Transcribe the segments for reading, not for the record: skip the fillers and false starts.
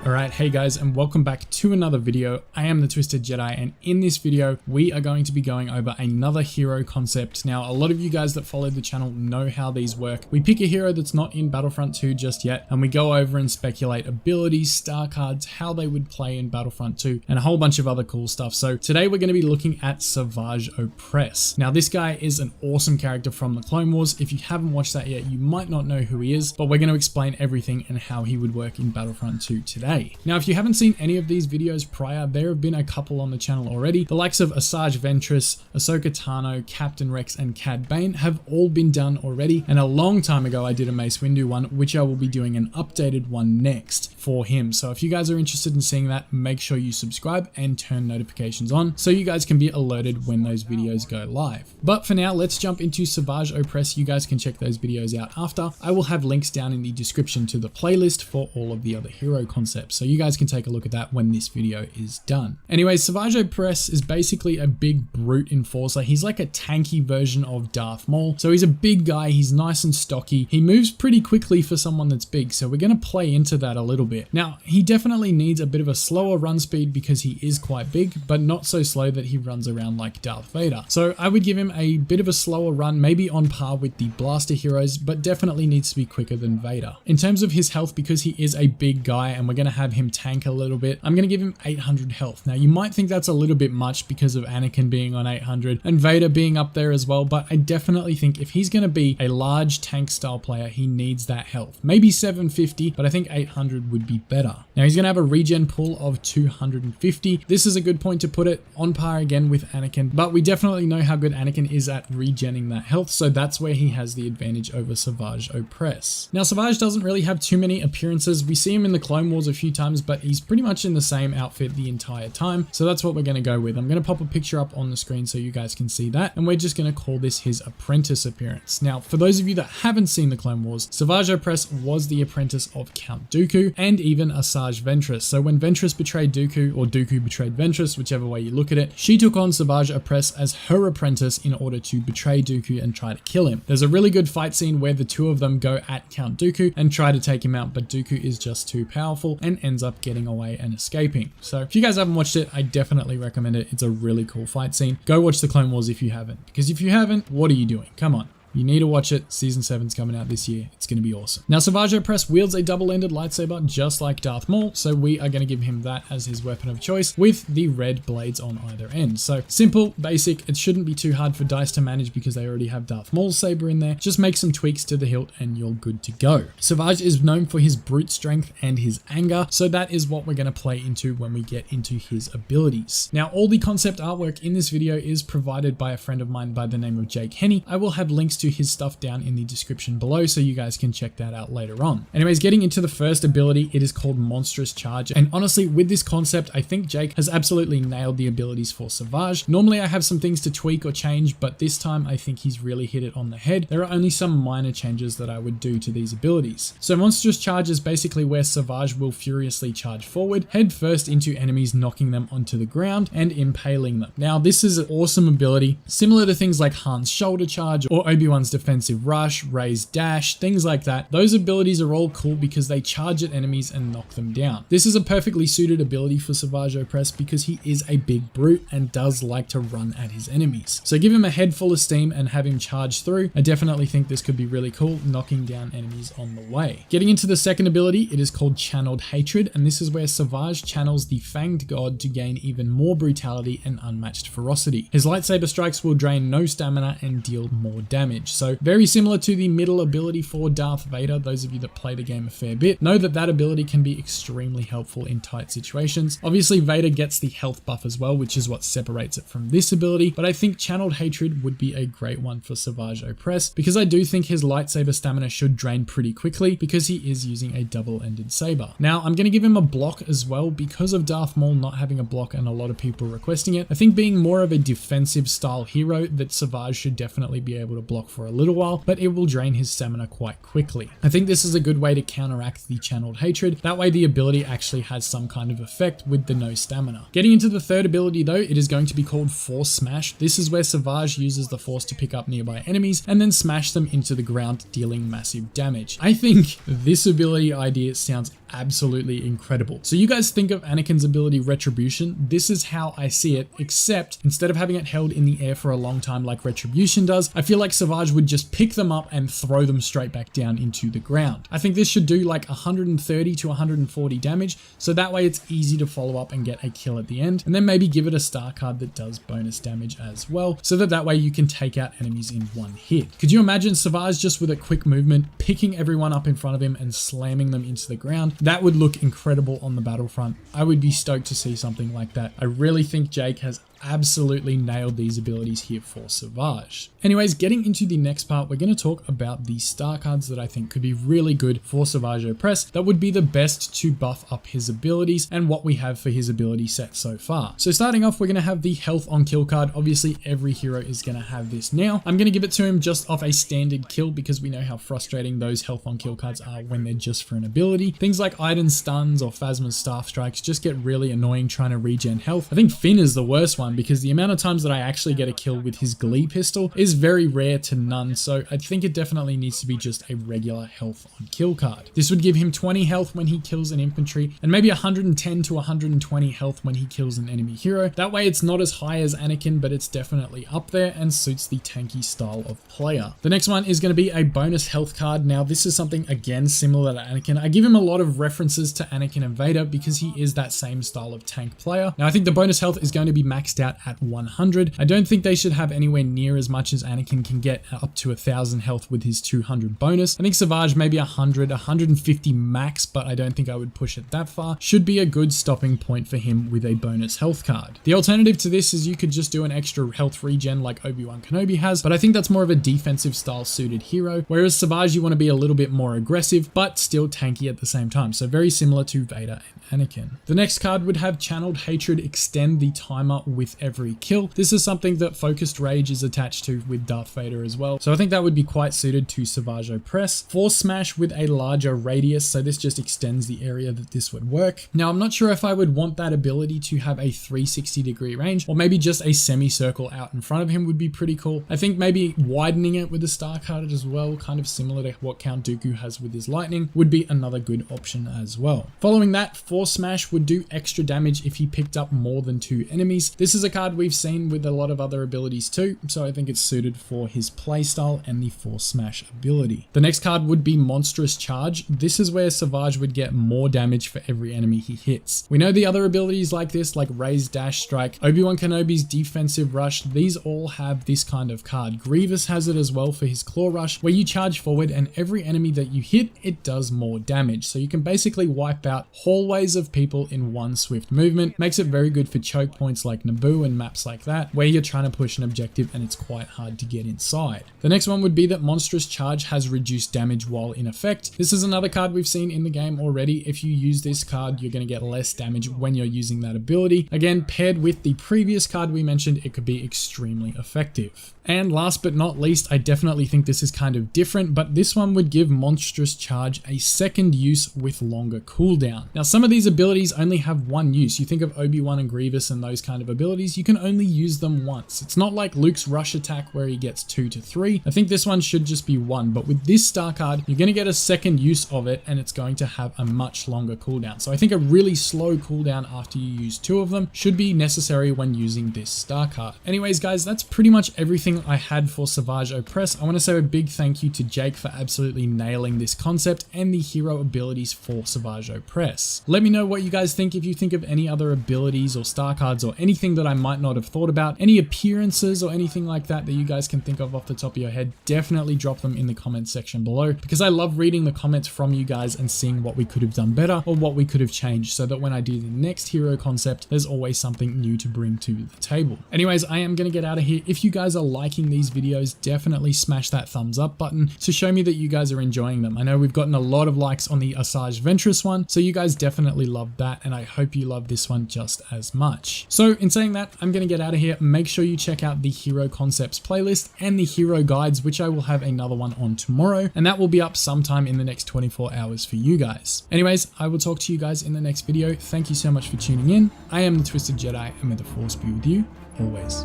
Alright, hey guys, and welcome back to another video. I am the Twisted Jedi, and in this video, we are going to be going over another hero concept. Now, a lot of you guys that follow the channel know how these work. We pick a hero that's not in Battlefront 2 just yet, and we go over and speculate abilities, star cards, how they would play in Battlefront 2, and a whole bunch of other cool stuff. So today we're going to be looking at Savage Opress. Now, this guy is an awesome character from the Clone Wars. If you haven't watched that yet, you might not know who he is, but we're going to explain everything and how he would work in Battlefront 2 today. Now, if you haven't seen any of these videos prior, there have been a couple on the channel already. The likes of Savage Ventress, Ahsoka Tano, Captain Rex, and Cad Bane have all been done already. And a long time ago, I did a MaSt3rMiNd one, which I will be doing an updated one next for him. So if you guys are interested in seeing that, make sure you subscribe and turn notifications on so you guys can be alerted when those videos go live. But for now, let's jump into Savage Opress. You guys can check those videos out after. I will have links down in the description to the playlist for all of the other hero concepts. So you guys can take a look at that when this video is done. Anyway, Savage Opress is basically a big brute enforcer. He's like a tanky version of Darth Maul. So he's a big guy. He's nice and stocky. He moves pretty quickly for someone that's big. So we're going to play into that a little bit. Now, he definitely needs a bit of a slower run speed because he is quite big, but not so slow that he runs around like Darth Vader. So I would give him a bit of a slower run, maybe on par with the blaster heroes, but definitely needs to be quicker than Vader. In terms of his health, because he is a big guy and we're going to have him tank a little bit, I'm going to give him 800 health. Now, you might think that's a little bit much because of Anakin being on 800 and Vader being up there as well, but I definitely think if he's going to be a large tank style player, he needs that health. Maybe 750, but I think 800 would be better. Now, he's going to have a regen pool of 250. This is a good point to put it, on par again with Anakin, but we definitely know how good Anakin is at regenning that health, so that's where he has the advantage over Savage Opress. Now, Savage doesn't really have too many appearances. We see him in the Clone Wars a few times, but he's pretty much in the same outfit the entire time. So that's what we're going to go with. I'm going to pop a picture up on the screen so you guys can see that. And we're just going to call this his apprentice appearance. Now, for those of you that haven't seen the Clone Wars, Savage Opress was the apprentice of Count Dooku and even Savage Ventress. So when Ventress betrayed Dooku, or Dooku betrayed Ventress, whichever way you look at it, she took on Savage Opress as her apprentice in order to betray Dooku and try to kill him. There's a really good fight scene where the two of them go at Count Dooku and try to take him out, but Dooku is just too powerful and ends up getting away and escaping. So if you guys haven't watched it, I definitely recommend it. It's a really cool fight scene. Go watch the Clone Wars if you haven't, because if you haven't, what are you doing? Come on. You need to watch it. Season 7's coming out this year. It's going to be awesome. Now, Savage Opress wields a double-ended lightsaber just like Darth Maul, so we are going to give him that as his weapon of choice with the red blades on either end. So simple, basic. It shouldn't be too hard for DICE to manage because they already have Darth Maul's saber in there. Just make some tweaks to the hilt and you're good to go. Savage is known for his brute strength and his anger, so that is what we're going to play into when we get into his abilities. Now, all the concept artwork in this video is provided by a friend of mine by the name of Henne. I will have links to his stuff down in the description below so you guys can check that out later on. Anyways, getting into the first ability, it is called Monstrous Charge, and honestly, with this concept, I think Jake has absolutely nailed the abilities for Savage. Normally I have some things to tweak or change, but this time I think he's really hit it on the head. There are only some minor changes that I would do to these abilities. So Monstrous Charge is basically where Savage will furiously charge forward, head first into enemies, knocking them onto the ground and impaling them. Now, this is an awesome ability, similar to things like Han's Shoulder Charge or Obi-Wan's Defensive Rush, Raise Dash, things like that. Those abilities are all cool because they charge at enemies and knock them down. This is a perfectly suited ability for Savage Opress because he is a big brute and does like to run at his enemies. So give him a head full of steam and have him charge through. I definitely think this could be really cool, knocking down enemies on the way. Getting into the second ability, it is called Channeled Hatred, and this is where Savage channels the Fanged God to gain even more brutality and unmatched ferocity. His lightsaber strikes will drain no stamina and deal more damage. So very similar to the middle ability for Darth Vader. Those of you that play the game a fair bit know that that ability can be extremely helpful in tight situations. Obviously, Vader gets the health buff as well, which is what separates it from this ability, but I think Channeled Hatred would be a great one for Savage Opress because I do think his lightsaber stamina should drain pretty quickly because he is using a double-ended saber. Now, I'm going to give him a block as well because of Darth Maul not having a block and a lot of people requesting it. I think being more of a defensive style hero, that Savage should definitely be able to block for a little while, but it will drain his stamina quite quickly. I think this is a good way to counteract the Channeled Hatred. That way the ability actually has some kind of effect with the no stamina. Getting into the third ability though, it is going to be called Force Smash. This is where Savage uses the Force to pick up nearby enemies and then smash them into the ground, dealing massive damage. I think this ability idea sounds absolutely incredible. So you guys think of Anakin's ability Retribution. This is how I see it, except instead of having it held in the air for a long time like Retribution does, I feel like Savage would just pick them up and throw them straight back down into the ground. I think this should do like 130 to 140 damage, so that way it's easy to follow up and get a kill at the end, and then maybe give it a star card that does bonus damage as well, so that way you can take out enemies in one hit. Could you imagine Savage just with a quick movement, picking everyone up in front of him and slamming them into the ground? That would look incredible on the Battlefront. I would be stoked to see something like that. I really think Jake has absolutely nailed these abilities here for Savage. Anyways, getting into the next part, we're going to talk about the star cards that I think could be really good for Savage Opress that would be the best to buff up his abilities and what we have for his ability set so far. So starting off, we're going to have the health on kill card. Obviously every hero is going to have this now. I'm going to give it to him just off a standard kill because we know how frustrating those health on kill cards are when they're just for an ability. Things like Iden's stuns or Phasma's staff strikes just get really annoying trying to regen health. I think Finn is the worst one because the amount of times that I actually get a kill with his Glee pistol is very rare to none, so I think it definitely needs to be just a regular health on kill card. This would give him 20 health when he kills an infantry and maybe 110 to 120 health when he kills an enemy hero. That way it's not as high as Anakin, but it's definitely up there and suits the tanky style of player. The next one is going to be a bonus health card. Now this is something again similar to Anakin. I give him a lot of references to Anakin and Vader because he is that same style of tank player. Now I think the bonus health is going to be maxed out at 100. I don't think they should have anywhere near as much as Anakin can get, up to 1,000 health with his 200 bonus. I think Savage maybe 100, 150 max, but I don't think I would push it that far. Should be a good stopping point for him with a bonus health card. The alternative to this is you could just do an extra health regen like Obi-Wan Kenobi has, but I think that's more of a defensive style suited hero, whereas Savage you want to be a little bit more aggressive, but still tanky at the same time. So very similar to Vader and Anakin. The next card would have Channeled Hatred extend the timer with every kill. This is something that Focused Rage is attached to with Darth Vader as well, so I think that would be quite suited to Savage Opress. Force Smash with a larger radius, so this just extends the area that this would work. Now I'm not sure if I would want that ability to have a 360-degree range, or maybe just a semicircle out in front of him would be pretty cool. I think maybe widening it with a star card as well, kind of similar to what Count Dooku has with his lightning, would be another good option as well. Following that, Force Smash would do extra damage if he picked up more than 2 enemies. This is a card we've seen with a lot of other abilities too, so I think it's suited for his playstyle and the Force Smash ability. The next card would be Monstrous Charge. This is where Savage would get more damage for every enemy he hits. We know the other abilities like this, like Raised Dash Strike, Obi-Wan Kenobi's Defensive Rush, these all have this kind of card. Grievous has it as well for his Claw Rush, where you charge forward and every enemy that you hit, it does more damage. So you can basically wipe out hallways of people in one swift movement. Makes it very good for choke points like Naboo and maps like that, where you're trying to push an objective and it's quite hard to get inside. The next one would be that Monstrous Charge has reduced damage while in effect. This is another card we've seen in the game already. If you use this card, you're going to get less damage when you're using that ability. Again, paired with the previous card we mentioned, it could be extremely effective. And last but not least, I definitely think this is kind of different, but this one would give Monstrous Charge a second use with longer cooldown. Now, some of these abilities only have one use. You think of Obi-Wan and Grievous and those kind of abilities, you can only use them once. It's not like Luke's Rush Attack where he gets 2 to 3. I think this one should just be 1, but with this star card, you're going to get a second use of it and it's going to have a much longer cooldown. So I think a really slow cooldown after you use 2 of them should be necessary when using this star card. Anyways, guys, that's pretty much everything I had for Savage Opress. I want to say a big thank you to Jake for absolutely nailing this concept and the hero abilities for Savage Opress. Let me know what you guys think. If you think of any other abilities or star cards or anything that I might not have thought about, any appearances or anything like that that you guys can think of off the top of your head, definitely drop them in the comment section below, because I love reading the comments from you guys and seeing what we could have done better or what we could have changed, so that when I do the next hero concept, there's always something new to bring to the table. Anyways, I am going to get out of here. If you guys are liking these videos, definitely smash that thumbs up button to show me that you guys are enjoying them. I know we've gotten a lot of likes on the Asajj Ventress one, so you guys definitely loved that, and I hope you love this one just as much. So in saying that, I'm going to get out of here. Make sure you check out the Hero Concepts playlist and the Hero Guides, which I will have another one on tomorrow, and that will be up sometime in the next 24 hours for you guys. Anyways, I will talk to you guys in the next video. Thank you so much for tuning in. I am the Twisted Jedi, and may the Force be with you always.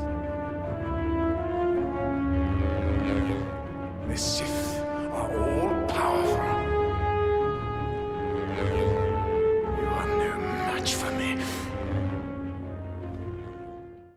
The Sith are